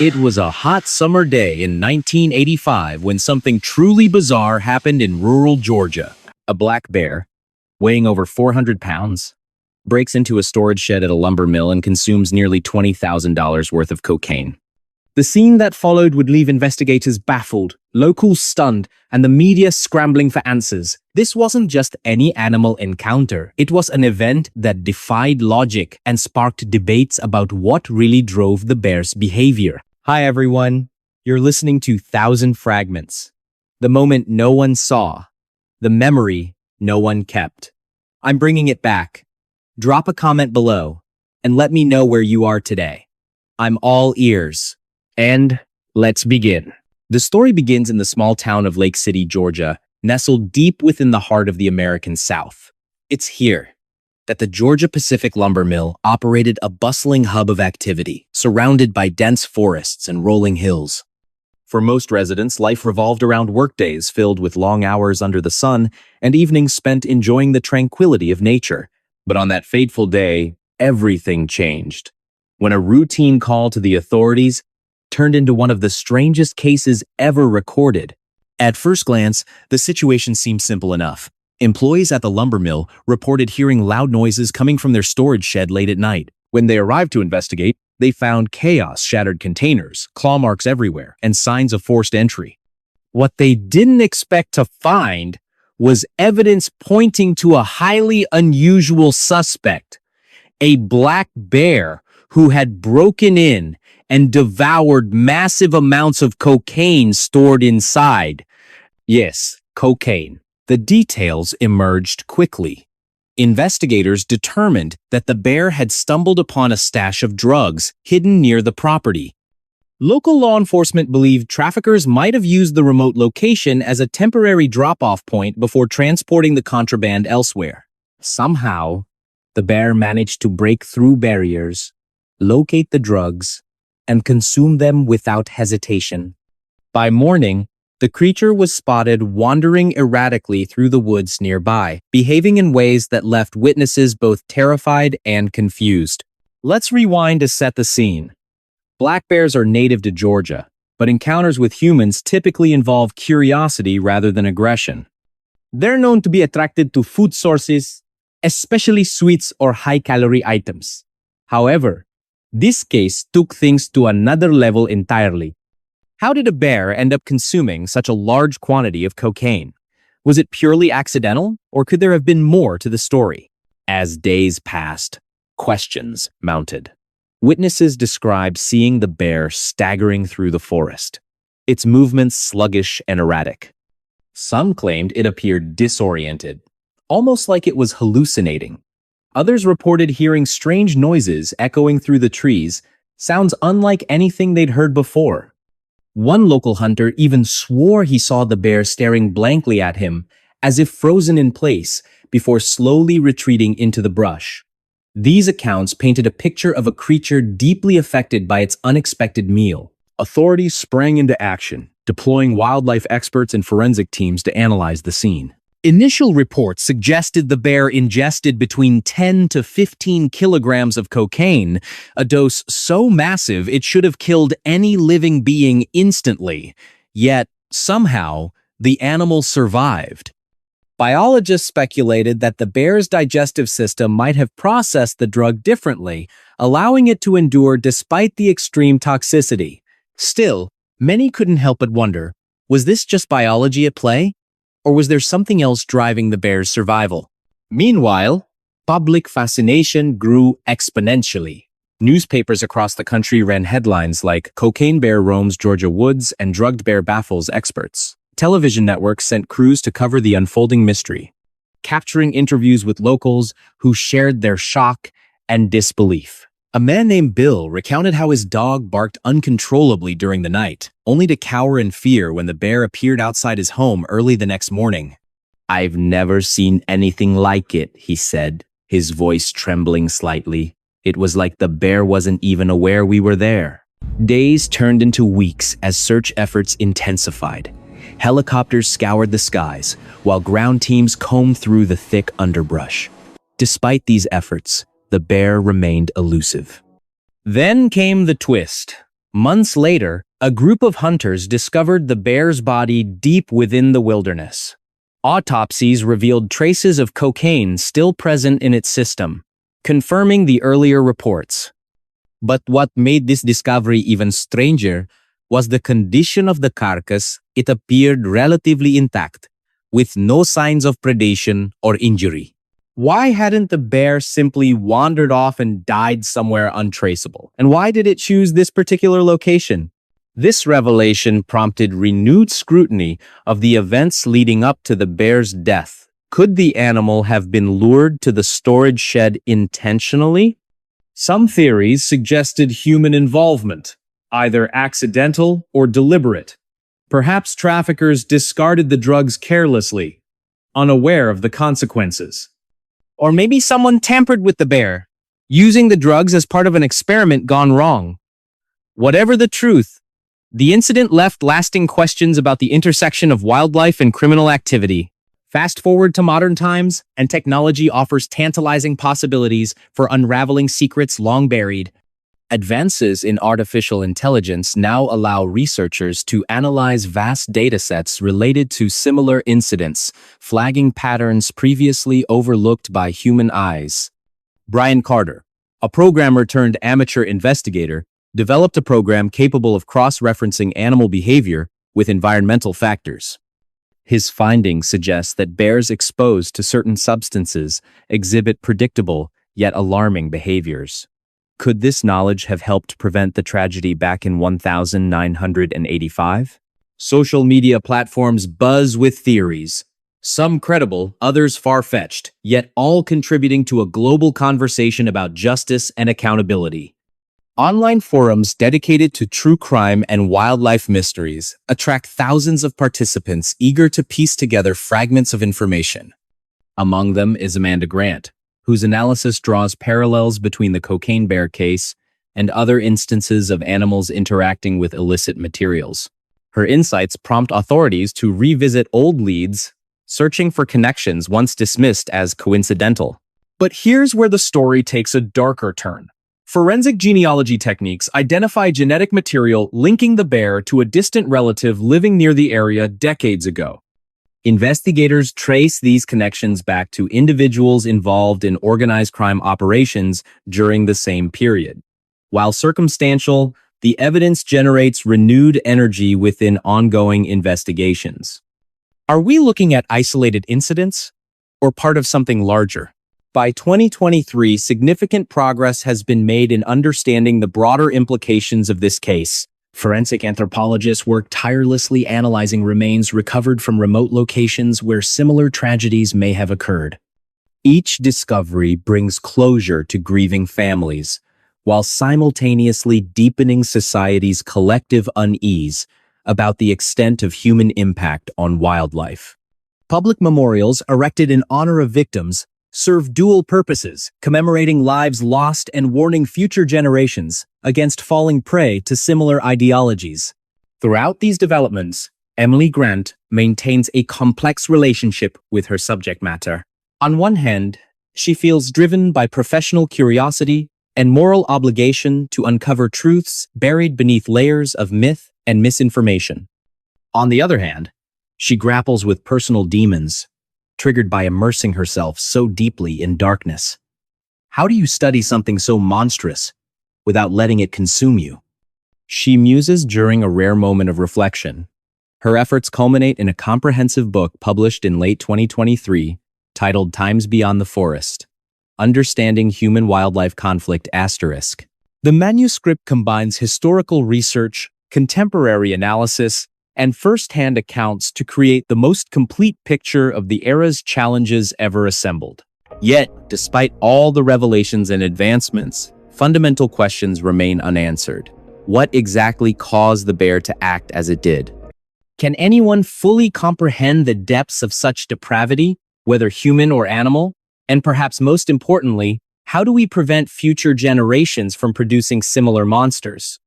It was a hot summer day in 1985 when something truly bizarre happened in rural Georgia. A black bear, weighing over 400 pounds, breaks into a storage shed at a lumber mill and consumes nearly $20,000 worth of cocaine. The scene that followed would leave investigators baffled, locals stunned, and the media scrambling for answers. This wasn't just any animal encounter. It was an event that defied logic and sparked debates about what really drove the bear's behavior. Hi everyone, you're listening to Thousand Fragments. The moment no one saw, the memory no one kept. I'm bringing it back. Drop a comment below and let me know where you are today. I'm all ears. And let's begin. The story begins in the small town of Lake City, Georgia, nestled deep within the heart of the American South. It's here that the Georgia Pacific Lumber Mill operated a bustling hub of activity, surrounded by dense forests and rolling hills. For most residents, life revolved around workdays filled with long hours under the sun and evenings spent enjoying the tranquility of nature. But on that fateful day, everything changed. When a routine call to the authorities turned into one of the strangest cases ever recorded. At first glance, the situation seemed simple enough. Employees at the lumber mill reported hearing loud noises coming from their storage shed late at night. When they arrived to investigate, they found chaos, shattered containers, claw marks everywhere, and signs of forced entry. What they didn't expect to find was evidence pointing to a highly unusual suspect, a black bear who had broken in and devoured massive amounts of cocaine stored inside. Yes, cocaine. The details emerged quickly. Investigators determined that the bear had stumbled upon a stash of drugs hidden near the property. Local law enforcement believed traffickers might have used the remote location as a temporary drop-off point before transporting the contraband elsewhere. Somehow, the bear managed to break through barriers, locate the drugs, and consume them without hesitation. By morning, the creature was spotted wandering erratically through the woods nearby, behaving in ways that left witnesses both terrified and confused. Let's rewind to set the scene. Black bears are native to Georgia, but encounters with humans typically involve curiosity rather than aggression. They're known to be attracted to food sources, especially sweets or high-calorie items. However, this case took things to another level entirely. How did a bear end up consuming such a large quantity of cocaine? Was it purely accidental, or could there have been more to the story? As days passed, questions mounted. Witnesses described seeing the bear staggering through the forest, its movements sluggish and erratic. Some claimed it appeared disoriented, almost like it was hallucinating. Others reported hearing strange noises echoing through the trees, sounds unlike anything they'd heard before. One local hunter even swore he saw the bear staring blankly at him, as if frozen in place, before slowly retreating into the brush. These accounts painted a picture of a creature deeply affected by its unexpected meal. Authorities sprang into action, deploying wildlife experts and forensic teams to analyze the scene. Initial reports suggested the bear ingested between 10 to 15 kilograms of cocaine, a dose so massive it should have killed any living being instantly. Yet, somehow, the animal survived. Biologists speculated that the bear's digestive system might have processed the drug differently, allowing it to endure despite the extreme toxicity. Still, many couldn't help but wonder, was this just biology at play? Or was there something else driving the bear's survival? Meanwhile, public fascination grew exponentially. Newspapers across the country ran headlines like "Cocaine Bear Roams Georgia Woods" and "Drugged Bear Baffles Experts." Television networks sent crews to cover the unfolding mystery, capturing interviews with locals who shared their shock and disbelief. A man named Bill recounted how his dog barked uncontrollably during the night, only to cower in fear when the bear appeared outside his home early the next morning. "I've never seen anything like it," he said, his voice trembling slightly. "It was like the bear wasn't even aware we were there." Days turned into weeks as search efforts intensified. Helicopters scoured the skies, while ground teams combed through the thick underbrush. Despite these efforts, the bear remained elusive. Then came the twist. Months later, a group of hunters discovered the bear's body deep within the wilderness. Autopsies revealed traces of cocaine still present in its system, confirming the earlier reports. But what made this discovery even stranger was the condition of the carcass. It appeared relatively intact, with no signs of predation or injury. Why hadn't the bear simply wandered off and died somewhere untraceable? And why did it choose this particular location? This revelation prompted renewed scrutiny of the events leading up to the bear's death. Could the animal have been lured to the storage shed intentionally? Some theories suggested human involvement, either accidental or deliberate. Perhaps traffickers discarded the drugs carelessly, unaware of the consequences. Or maybe someone tampered with the bear, using the drugs as part of an experiment gone wrong. Whatever the truth, the incident left lasting questions about the intersection of wildlife and criminal activity. Fast forward to modern times, and technology offers tantalizing possibilities for unraveling secrets long buried. Advances in artificial intelligence now allow researchers to analyze vast datasets related to similar incidents, flagging patterns previously overlooked by human eyes. Brian Carter, a programmer turned amateur investigator, developed a program capable of cross-referencing animal behavior with environmental factors. His findings suggest that bears exposed to certain substances exhibit predictable yet alarming behaviors. Could this knowledge have helped prevent the tragedy back in 1985? Social media platforms buzz with theories, some credible, others far-fetched, yet all contributing to a global conversation about justice and accountability. Online forums dedicated to true crime and wildlife mysteries attract thousands of participants eager to piece together fragments of information. Among them is Amanda Grant, whose analysis draws parallels between the cocaine bear case and other instances of animals interacting with illicit materials. Her insights prompt authorities to revisit old leads, searching for connections once dismissed as coincidental. But here's where the story takes a darker turn. Forensic genealogy techniques identify genetic material linking the bear to a distant relative living near the area decades ago. Investigators trace these connections back to individuals involved in organized crime operations during the same period. While circumstantial, the evidence generates renewed energy within ongoing investigations. Are we looking at isolated incidents or part of something larger? By 2023, significant progress has been made in understanding the broader implications of this case. Forensic anthropologists work tirelessly analyzing remains recovered from remote locations where similar tragedies may have occurred. Each discovery brings closure to grieving families, while simultaneously deepening society's collective unease about the extent of human impact on wildlife. Public memorials erected in honor of victims serve dual purposes, commemorating lives lost and warning future generations against falling prey to similar ideologies. Throughout these developments, Emily Grant maintains a complex relationship with her subject matter. On one hand, she feels driven by professional curiosity and moral obligation to uncover truths buried beneath layers of myth and misinformation. On the other hand, she grapples with personal demons, triggered by immersing herself so deeply in darkness. How do you study something so monstrous without letting it consume you? She muses during a rare moment of reflection. Her efforts culminate in a comprehensive book published in late 2023 titled Times Beyond the Forest: Understanding Human-Wildlife Conflict ***. The manuscript combines historical research, contemporary analysis, and first-hand accounts to create the most complete picture of the era's challenges ever assembled. Yet, despite all the revelations and advancements, fundamental questions remain unanswered. What exactly caused the bear to act as it did? Can anyone fully comprehend the depths of such depravity, whether human or animal? And perhaps most importantly, how do we prevent future generations from producing similar monsters?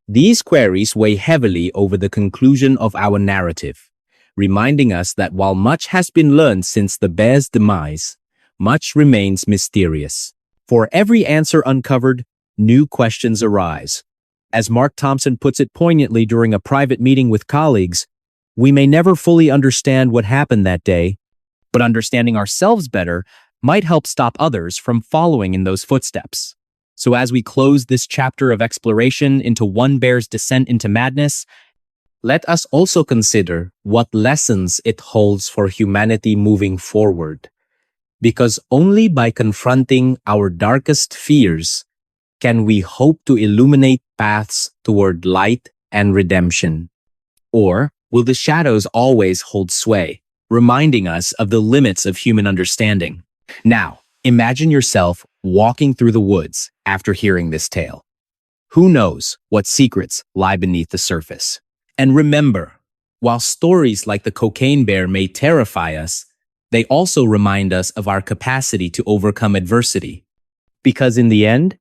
These queries weigh heavily over the conclusion of our narrative, reminding us that while much has been learned since the bear's demise, much remains mysterious. For every answer uncovered, new questions arise. As Mark Thompson puts it poignantly during a private meeting with colleagues, we may never fully understand what happened that day, but understanding ourselves better might help stop others from following in those footsteps. So as we close this chapter of exploration into one bear's descent into madness, let us also consider what lessons it holds for humanity moving forward. Because only by confronting our darkest fears can we hope to illuminate paths toward light and redemption. Or will the shadows always hold sway, reminding us of the limits of human understanding? Now, imagine yourself walking through the woods after hearing this tale. Who knows what secrets lie beneath the surface? And remember, while stories like the cocaine bear may terrify us, they also remind us of our capacity to overcome adversity. Because in the end,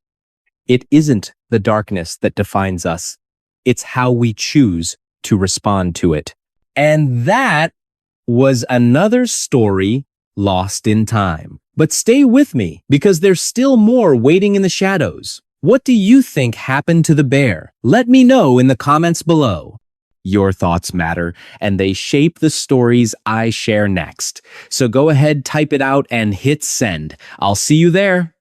it isn't the darkness that defines us. It's how we choose to respond to it. And that was another story lost in time. But stay with me, because there's still more waiting in the shadows. What do you think happened to the bear? Let me know in the comments below. Your thoughts matter, and they shape the stories I share next. So go ahead, type it out, and hit send. I'll see you there.